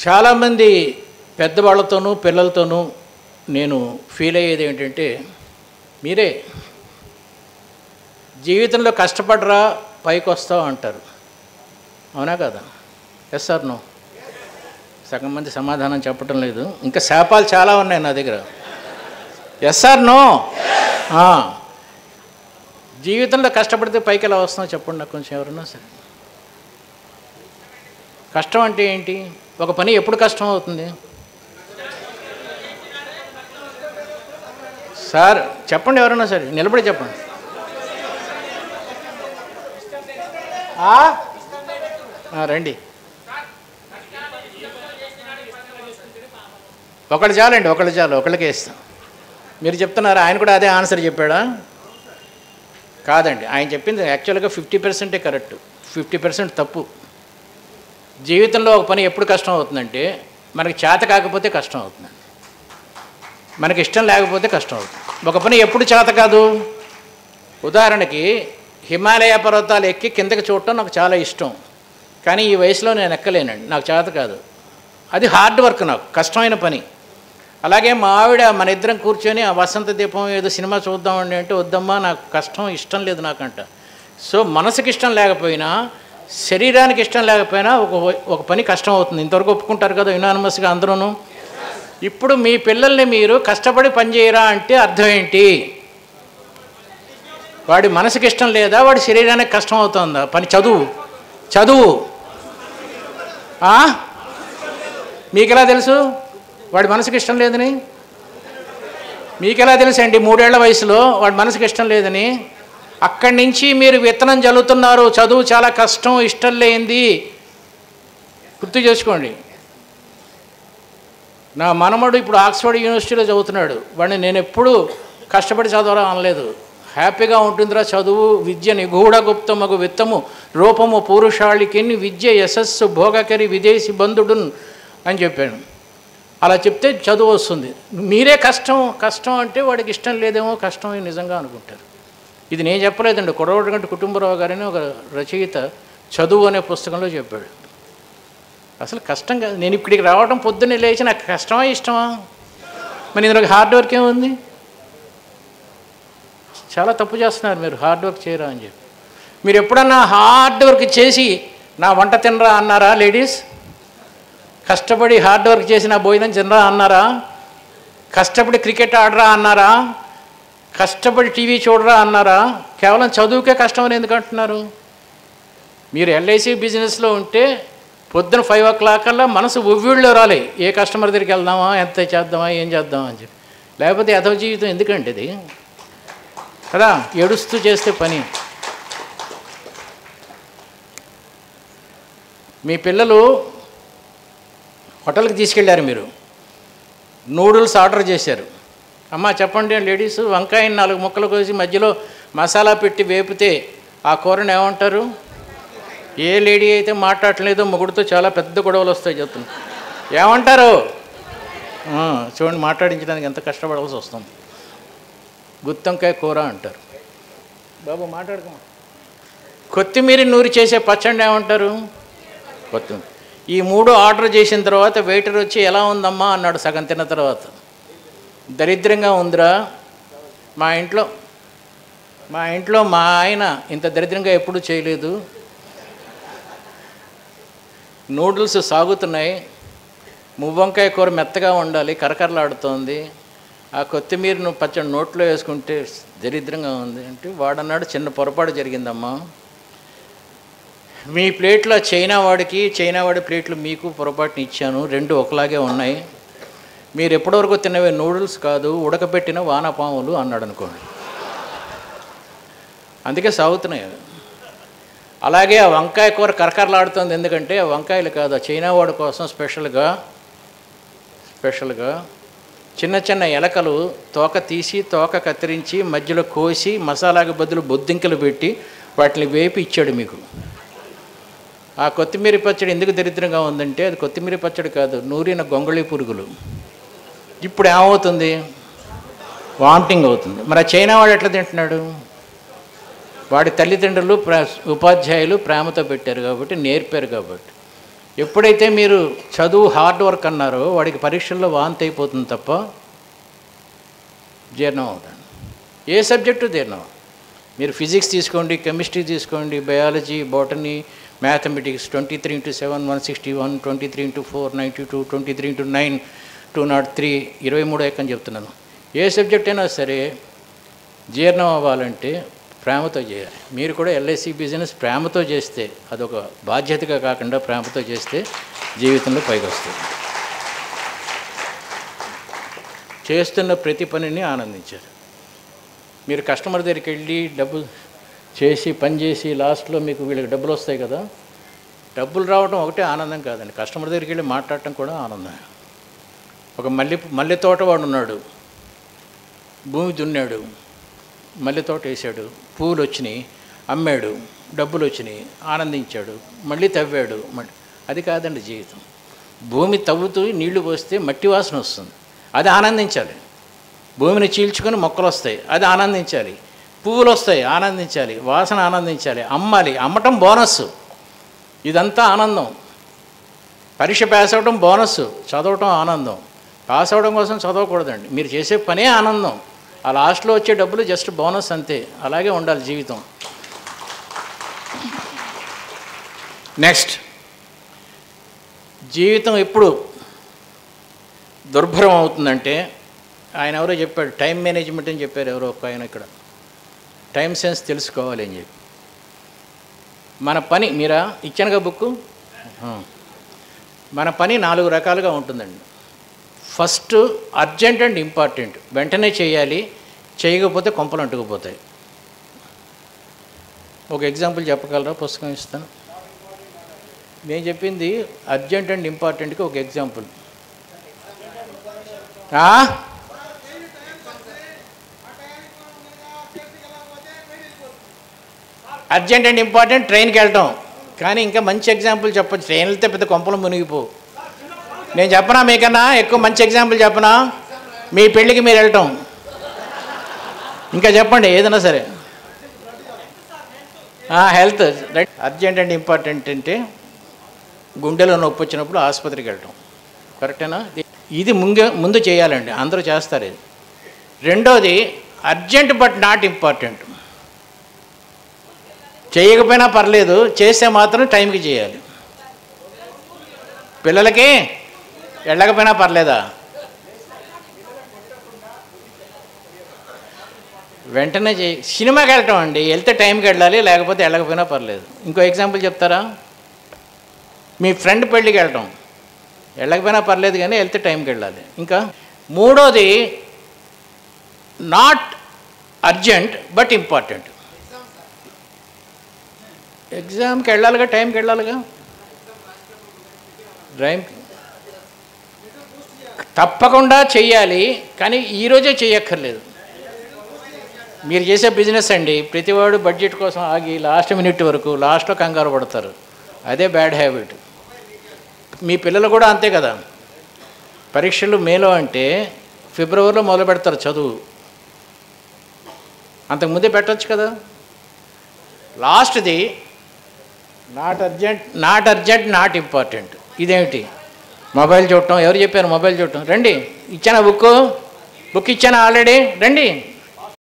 చాలామంది పెద్దవాళ్ళతోనూ పిల్లలతోనూ నేను ఫీల్ అయ్యేది ఏంటంటే, మీరే జీవితంలో కష్టపడరా పైకి వస్తావు అంటారు. అవునా కదా? Yes or no? సగం మంది సమాధానం చెప్పటం లేదు. ఇంకా శాపాలు చాలా ఉన్నాయి నా దగ్గర. Yes or no? జీవితంలో కష్టపడితే పైకి ఎలా వస్తున్నావు చెప్పండి నాకు కొంచెం ఎవరన్నా సరే. కష్టం అంటే ఏంటి? ఒక పని ఎప్పుడు కష్టం అవుతుంది సార్? చెప్పండి ఎవరన్నా సరే, నిలబడి చెప్పండి. రండి, ఒకళ్ళు చాలండి, ఒకళ్ళు చాలు, ఒకళ్ళకే ఇస్తాం. మీరు చెప్తున్నారా ఆయన కూడా అదే ఆన్సర్ చెప్పాడా? కాదండి, ఆయన చెప్పింది యాక్చువల్గా 50% కరెక్ట్, 50% తప్పు. జీవితంలో ఒక పని ఎప్పుడు కష్టం అవుతుందంటే, మనకి చేత కాకపోతే కష్టం అవుతుందండి, మనకి ఇష్టం లేకపోతే కష్టం అవుతుంది. ఒక పని ఎప్పుడు చేత కాదు? ఉదాహరణకి హిమాలయ పర్వతాలు ఎక్కి కిందకి చూడటం నాకు చాలా ఇష్టం, కానీ ఈ వయసులో నేను ఎక్కలేనండి, నాకు చేత కాదు. అది హార్డ్ వర్క్, నాకు కష్టమైన పని. అలాగే మా ఆవిడ మన ఇద్దరం కూర్చొని ఆ వసంత దీపం ఏదో సినిమా చూద్దామండి అంటే, వద్దమ్మా నాకు కష్టం, ఇష్టం లేదు నాకంట. సో మనసుకి ఇష్టం లేకపోయినా, శరీరానికి ఇష్టం లేకపోయినా ఒక పని కష్టం అవుతుంది. ఇంతవరకు ఒప్పుకుంటారు కదా యునానిమస్గా అందరూ. ఇప్పుడు మీ పిల్లల్ని మీరు కష్టపడి పని చేయరా అంటే అర్థం ఏంటి? వాడి మనసుకి ఇష్టం లేదా, వాడి శరీరానికి కష్టం అవుతుందా? పని చదువు మీకెలా తెలుసు వాడి మనసుకి ఇష్టం లేదని? మీకెలా తెలుసు అండి 3 ఏళ్ల వయసులో వాడి మనసుకి ఇష్టం లేదని? అక్కడి నుంచి మీరు విత్తనం జల్లుతున్నారు. చదువు చాలా కష్టం, ఇష్టం లేనిది. గుర్తు చేసుకోండి. నా మనమడు ఇప్పుడు ఆక్స్ఫర్డ్ యూనివర్సిటీలో చదువుతున్నాడు. వాడిని నేను ఎప్పుడూ కష్టపడి చదవరా అనలేదు. హ్యాపీగా ఉంటుందిరా చదువు, విద్య నిగూఢ గుప్తమగు విత్తము రూపము పూరుషాళికిని విద్య యశస్సు భోగకరి విదేశీ బంధుడున్ అని చెప్పాను. అలా చెప్తే చదువు వస్తుంది. మీరే కష్టం అంటే వాడికి ఇష్టం లేదేమో కష్టం నిజంగా అనుకుంటారు. ఇది నేను చెప్పలేదండి, కొడవటిగంటి కుటుంబరావు గారని ఒక రచయిత చదువు అనే పుస్తకంలో చెప్పాడు. అసలు కష్టం కాదు. నేను ఇక్కడికి రావడం పొద్దున్నే లేచి నాకు కష్టమా ఇష్టమా? మరి ఇందులో హార్డ్ వర్క్ ఏముంది? చాలా తప్పు చేస్తున్నారు మీరు, హార్డ్ వర్క్ చేయరా అని చెప్పి. మీరు ఎప్పుడన్నా హార్డ్ వర్క్ చేసి నా వంట తినరా అన్నారా లేడీస్? కష్టపడి హార్డ్ వర్క్ చేసి నా భోజనం తినరా అన్నారా? కష్టపడి క్రికెట్ ఆడరా అన్నారా? కష్టపడి టీవీ చూడరా అన్నారా? కేవలం చదువుకే కష్టం అని ఎందుకు అంటున్నారు? మీరు ఎల్ఐసి బిజినెస్లో ఉంటే పొద్దున 5 o'clock కల్లా మనసు ఉవ్విళ్ళలో రాలి, ఏ కస్టమర్ దగ్గరికి వెళ్దామా, ఎంత చేద్దామా, ఏం చేద్దామా అని చెప్పి. లేకపోతే అదో జీవితం ఎందుకంటే ఇది కదా, ఏడుస్తూ చేస్తే పని. మీ పిల్లలు హోటల్కి తీసుకెళ్ళారు, మీరు నూడిల్స్ ఆర్డర్ చేశారు. అమ్మ చెప్పండి లేడీస్, వంకాయని 4 ముక్కలు కోసి మధ్యలో మసాలా పెట్టి వేపితే ఆ కూరని ఏమంటారు? ఏ లేడీ అయితే మాట్లాడలేదో మొగుడితో చాలా పెద్ద గొడవలు వస్తాయి చెప్తున్నా. ఏమంటారు? చూడండి, మాట్లాడించడానికి ఎంత కష్టపడాల్సి వస్తుంది. గుత్తొంకాయ కూర అంటారు. బాబు మాట్లాడుకో. కొత్తిమీర నూరి చేసే పచ్చడి ఏమంటారు? కొత్తిమీర. ఈ 3 ఆర్డర్ చేసిన తర్వాత వెయిటర్ వచ్చి ఎలా ఉందమ్మా అన్నాడు సగం తిన్న తర్వాత. దరిద్రంగా ఉందిరా, మా ఇంట్లో మా ఆయన ఇంత దరిద్రంగా ఎప్పుడూ చేయలేదు. నూడిల్స్ సాగుతున్నాయి, మువ్వంకాయ కూర మెత్తగా ఉండాలి, కరకరలాడుతోంది, ఆ కొత్తిమీరను పచ్చడి నోట్లో వేసుకుంటే దరిద్రంగా ఉంది అంటే వాడన్నాడు, చిన్న పొరపాటు జరిగిందమ్మా, మీ ప్లేట్లో చైనా వాడి ప్లేట్లు మీకు పొరపాటుని ఇచ్చాను, 2 ఒకలాగే ఉన్నాయి, మీరు ఎప్పటివరకు తిన్నవే నూడిల్స్ కాదు ఉడకబెట్టిన వానపాములు అన్నాడు అనుకోండి. అందుకే సాగుతున్నాయి. అలాగే ఆ వంకాయ కూర కరకరలాడుతుంది ఎందుకంటే ఆ వంకాయలు కాదు, ఆ చైనా వాడి కోసం స్పెషల్గా చిన్న చిన్న ఎలకలు తోక తీసి తోక కత్తిరించి మధ్యలో కోసి మసాలాకి బదులు బొద్దింకలు పెట్టి వాటిని వేపి ఇచ్చాడు మీకు. ఆ కొత్తిమీర పచ్చడి ఎందుకు దరిద్రంగా ఉందంటే అది కొత్తిమీర పచ్చడి కాదు, నూరిన గొంగళి పురుగులు. ఇప్పుడు ఏమవుతుంది? వామిటింగ్ అవుతుంది. మరి ఆ చైనా వాడు ఎట్లా తింటున్నాడు? వాడి తల్లిదండ్రులు ఉపాధ్యాయులు ప్రేమతో పెట్టారు కాబట్టి, నేర్పారు కాబట్టి. ఎప్పుడైతే మీరు చదువు హార్డ్ వర్క్ అన్నారో వాడికి పరీక్షల్లో వాంతి అయిపోతుంది తప్ప జీర్ణం అవుతాను. ఏ సబ్జెక్టు జీర్ణం. మీరు ఫిజిక్స్ తీసుకోండి, కెమిస్ట్రీ తీసుకోండి, biology, botany, mathematics 23x7 161, 23x4 92, 23x9 203, 23 ఎక్కని చెప్తున్నాను. ఏ సబ్జెక్ట్ అయినా సరే జీర్ణం అవ్వాలంటే ప్రేమతో చేయాలి. మీరు కూడా ఎల్ఐసి బిజినెస్ ప్రేమతో చేస్తే, అదొక బాధ్యతగా కాకుండా ప్రేమతో చేస్తే జీవితంలో పైకి వస్తుంది. చేస్తున్న ప్రతి పనిని ఆనందించారు. మీరు కస్టమర్ దగ్గరికి వెళ్ళి డబ్బు చేసి పని చేసి లాస్ట్లో మీకు వీళ్ళకి డబ్బులు వస్తాయి కదా, డబ్బులు రావడం ఒకటే ఆనందం కాదండి, కస్టమర్ దగ్గరికి వెళ్ళి మాట్లాడటం కూడా ఆనందం. ఒక మల్లె తోట వాడు ఉన్నాడు, భూమి దున్నాడు, మల్లె తోట వేసాడు, పువ్వులు వచ్చినాయి, అమ్మాడు, డబ్బులు వచ్చినాయి, ఆనందించాడు, మళ్ళీ తవ్వాడు. అది కాదండి జీవితం. భూమి తవ్వుతూ నీళ్లు పోస్తే మట్టి వాసన వస్తుంది, అది ఆనందించాలి. భూమిని చీల్చుకొని మొక్కలు వస్తాయి, అది ఆనందించాలి. పువ్వులు వస్తాయి, ఆనందించాలి. వాసన ఆనందించాలి. అమ్మాలి, అమ్మటం బోనస్. ఇదంతా ఆనందం. పరీక్ష పాస్ అవ్వడం బోనస్, చదవటం ఆనందం. పాస్ అవ్వడం కోసం చదవకూడదండి, మీరు చేసే పనే ఆనందం. ఆ లాస్ట్లో వచ్చే డబ్బులు జస్ట్ బోనస్ అంతే. అలాగే ఉండాలి జీవితం. నెక్స్ట్, జీవితం ఎప్పుడు దుర్భరం అవుతుందంటే, ఆయన ఎవరో చెప్పాడు, టైం మేనేజ్మెంట్ అని చెప్పారు ఎవరో ఒక ఆయన ఇక్కడ. టైం సెన్స్ తెలుసుకోవాలి అని చెప్పి. మన పని, మీరా ఇచ్చానుగా బుక్, మన పని 4 రకాలుగా ఉంటుందండి. ఫస్ట్ అర్జెంట్ అండ్ ఇంపార్టెంట్, వెంటనే చేయాలి, చేయకపోతే కొంపలు అంటుకుపోతాయి. ఒక ఎగ్జాంపుల్ చెప్పగలరా? పుస్తకం ఇస్తాను. నేను చెప్పింది అర్జెంట్ అండ్ ఇంపార్టెంట్కి ఒక ఎగ్జాంపుల్. అర్జెంట్ అండ్ ఇంపార్టెంట్ ట్రైన్కి వెళ్ళటం. కానీ ఇంకా మంచి ఎగ్జాంపుల్ చెప్పచ్చు. ట్రైన్ వెళ్తే పెద్ద కొంపలు మునిగిపోవు. నేను చెప్పనా మీకన్నా ఎక్కువ మంచి ఎగ్జాంపుల్ చెప్పనా? మీ పెళ్ళికి మీరు వెళ్ళటం. ఇంకా చెప్పండి ఏదైనా సరే. Health right. Urgent and important అంటే గుండెలో నొప్పి వచ్చినప్పుడు ఆసుపత్రికి వెళ్ళటం. కరెక్టేనా? ఇది ముందు చేయాలండి, అందరూ చేస్తారు ఇది. రెండోది అర్జెంట్ బట్ నాట్ ఇంపార్టెంట్. చేయకపోయినా పర్లేదు, చేస్తే మాత్రం టైంకి చేయాలి. పిల్లలకి వెళ్ళకపోయినా పర్లేదా? వెంటనే సినిమాకి వెళ్ళటం అండి, వెళ్తే టైంకి వెళ్ళాలి, లేకపోతే వెళ్ళకపోయినా పర్లేదు. ఇంకో ఎగ్జాంపుల్ చెప్తారా? మీ ఫ్రెండ్ పెళ్ళికి వెళ్ళటం, వెళ్ళకపోయినా పర్లేదు కానీ వెళ్తే టైంకి వెళ్ళాలి. ఇంకా మూడోది నాట్ అర్జెంట్ బట్ ఇంపార్టెంట్. ఎగ్జామ్కి వెళ్ళాలిగా, టైంకి వెళ్ళాలిగా. తప్పకుండా చెయ్యాలి, కానీ ఈరోజే చేయక్కర్లేదు. మీరు చేసే బిజినెస్ అండి, ప్రతివాడు బడ్జెట్ కోసం ఆగి లాస్ట్ మినిట్ వరకు, లాస్ట్లో కంగారు పడతారు. అదే బ్యాడ్ హ్యాబిట్. మీ పిల్లలు కూడా అంతే కదా. పరీక్షలు మేలో అంటే ఫిబ్రవరిలో మొదలు పెడతారు చదువు. అంతకుముందే పెట్టచ్చు కదా. లాస్ట్ది నాట్ అర్జెంట్ నాట్ ఇంపార్టెంట్. ఇదేమిటి? మొబైల్ చూడటం. ఎవరు చెప్పారు మొబైల్ చూడటం? రండి, ఇచ్చానా బుక్ ఇచ్చానా ఆల్రెడీ, రండి.